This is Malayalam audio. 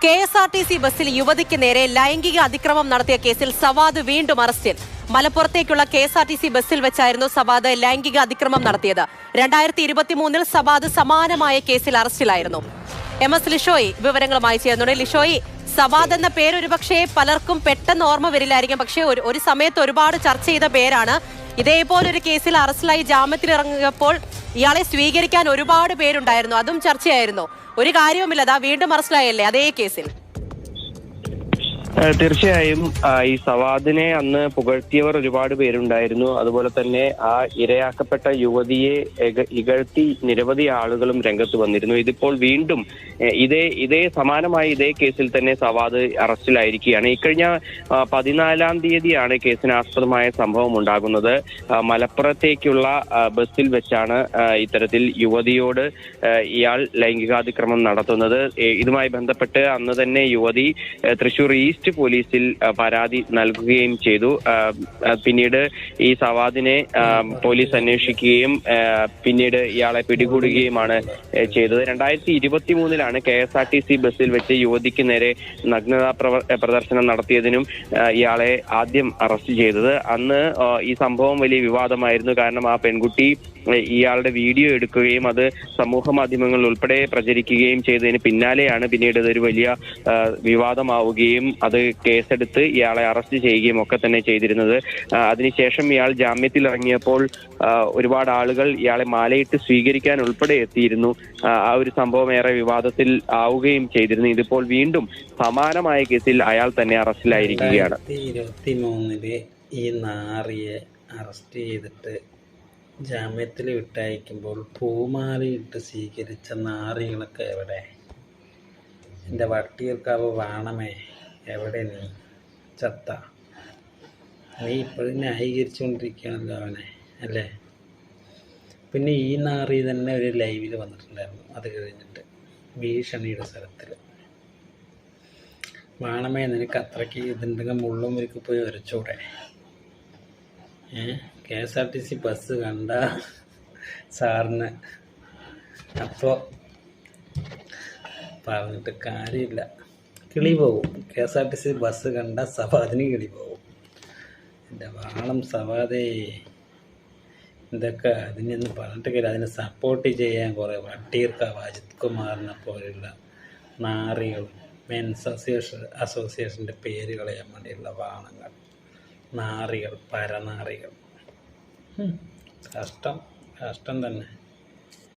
KSRTC ബസ്സിൽ യുവതിക്ക് നേരെ ലൈംഗിക അതിക്രമം നടത്തിയ കേസിൽ സവാദ് വീണ്ടും അറസ്റ്റിൽ. മലപ്പുറത്തേക്കുള്ള KSRTC ബസ്സിൽ വെച്ചായിരുന്നു സവാദ് ലൈംഗിക അതിക്രമം നടത്തിയത്. 2023 സവാദ് സമാനമായ കേസിൽ അറസ്റ്റിലായിരുന്നു. MS ലിഷോയി വിവരങ്ങളുമായി ചേർന്നുണ്ട്. ലിഷോയി, സവാദ് എന്ന പേര് ഒരുപക്ഷെ പലർക്കും പെട്ടെന്ന് ഓർമ്മ വരില്ലായിരിക്കും, പക്ഷേ ഒരു സമയത്ത് ഒരുപാട് ചർച്ച ചെയ്ത പേരാണ്. ഇതേപോലൊരു കേസിൽ അറസ്റ്റിലായി ജാമ്യത്തിൽ ഇറങ്ങിയപ്പോൾ ഇയാളെ സ്വീകരിക്കാൻ ഒരുപാട് പേരുണ്ടായിരുന്നു, അതും ചർച്ചയായിരുന്നു. ഒരു കാര്യവുമില്ല, അതാ വീണ്ടും അറസ്റ്റിലായല്ലേ അതേ കേസിൽ. തീർച്ചയായും ഈ സവാദിനെ അന്ന് പുകഴ്ത്തിയവർ ഒരുപാട് പേരുണ്ടായിരുന്നു. അതുപോലെ തന്നെ ആ ഇരയാക്കപ്പെട്ട യുവതിയെ ഇകഴ്ത്തി നിരവധി ആളുകളും രംഗത്ത് വന്നിരുന്നു. ഇതിപ്പോൾ വീണ്ടും ഇതേ സമാനമായ ഇതേ കേസിൽ തന്നെ സവാദ് അറസ്റ്റിലായിരിക്കുകയാണ്. ഇക്കഴിഞ്ഞ 14-ാം തീയതിയാണ് കേസിനാസ്പദമായ സംഭവം ഉണ്ടാകുന്നത്. മലപ്പുറത്തേക്കുള്ള ബസ്സിൽ വെച്ചാണ് ഇത്തരത്തിൽ യുവതിയോട് ഇയാൾ ലൈംഗികാതിക്രമം നടത്തുന്നത്. ഇതുമായി ബന്ധപ്പെട്ട് അന്ന് തന്നെ യുവതി തൃശൂർ ഈസ്റ്റ് പോലീസിൽ പരാതി നൽകുകയും ചെയ്തു. പിന്നീട് ഈ സവാദിനെ പോലീസ് അന്വേഷിക്കുകയും പിന്നീട് ഇയാളെ പിടികൂടുകയുമാണ് ചെയ്തത്. 2023 KSRTC ബസ്സിൽ വെച്ച് യുവതിക്ക് നേരെ നഗ്നതാ പ്രദർശനം നടത്തിയതിനും ഇയാളെ ആദ്യം അറസ്റ്റ് ചെയ്തത്. അന്ന് ഈ സംഭവം വലിയ വിവാദമായിരുന്നു. കാരണം ആ പെൺകുട്ടി ഇയാളുടെ വീഡിയോ എടുക്കുകയും അത് സമൂഹ മാധ്യമങ്ങളിൽ ഉൾപ്പെടെ പ്രചരിക്കുകയും ചെയ്തതിന് പിന്നാലെയാണ് പിന്നീട് ഇതൊരു വലിയ വിവാദമാവുകയും അത് കേസെടുത്ത് ഇയാളെ അറസ്റ്റ് ചെയ്യുകയും ഒക്കെ തന്നെ ചെയ്തിരുന്നത്. അതിനുശേഷം ഇയാൾ ജാമ്യത്തിൽ ഇറങ്ങിയപ്പോൾ ഒരുപാട് ആളുകൾ ഇയാളെ മാലയിട്ട് സ്വീകരിക്കാൻ ഉൾപ്പെടെ എത്തിയിരുന്നു. ആ ഒരു സംഭവം ഏറെ വിവാദത്തിൽ ആവുകയും ചെയ്തിരുന്നു. ഇതിപ്പോൾ വീണ്ടും സമാനമായ കേസിൽ അയാൾ തന്നെ അറസ്റ്റിലായിരിക്കുകയാണ്. 2023 ഈ നാറിയെ അറസ്റ്റ് ചെയ്തിട്ട് ജാമ്യത്തിൽ വിട്ടയക്കുമ്പോൾ പൂമാലയിട്ട് സ്വീകരിച്ച നാറികളൊക്കെ എവിടെ? എൻ്റെ വട്ടിയൂർക്കാവ് വാണമേ, എവിടെ നീ? ചത്ത നീ ഇപ്പോഴും ന്യായീകരിച്ചുകൊണ്ടിരിക്കുകയാണല്ലോ അവനെ, അല്ലേ? പിന്നെ ഈ നാറി തന്നെ ഒരു ലൈവിൽ വന്നിട്ടുണ്ടായിരുന്നു. അത് കഴിഞ്ഞിട്ട് ഭീഷണിയുടെ സ്ഥലത്തിൽ, വാണമേ നിനക്ക് അത്രയ്ക്ക് ഇതുണ്ടെങ്കിൽ മുള്ളുമുരുക്ക് പോയി വരച്ചൂടെ? KSRTC ബസ് കണ്ട സാറിന് അപ്പോൾ പറഞ്ഞിട്ട് കാര്യമില്ല, കിളി പോവും. KSRTC ബസ് കണ്ട സവാദിന് കിളി പോവും. എൻ്റെ വാണം സവാദേ, ഇതൊക്കെ അതിനൊന്നും പറഞ്ഞിട്ട് കാര്യമില്ല. അതിനെ സപ്പോർട്ട് ചെയ്യാൻ കുറേ വട്ടിയൂർക്കാവ് അജിത് കുമാറിനെ പോലെയുള്ള നാറികളും മെൻസ് അസോസിയേഷൻ്റെ പേര് കളയാൻ വേണ്ടിയുള്ള വാണങ്ങൾ, നാറികൾ, പരനാറികൾ. കഷ്ടം തന്നെ.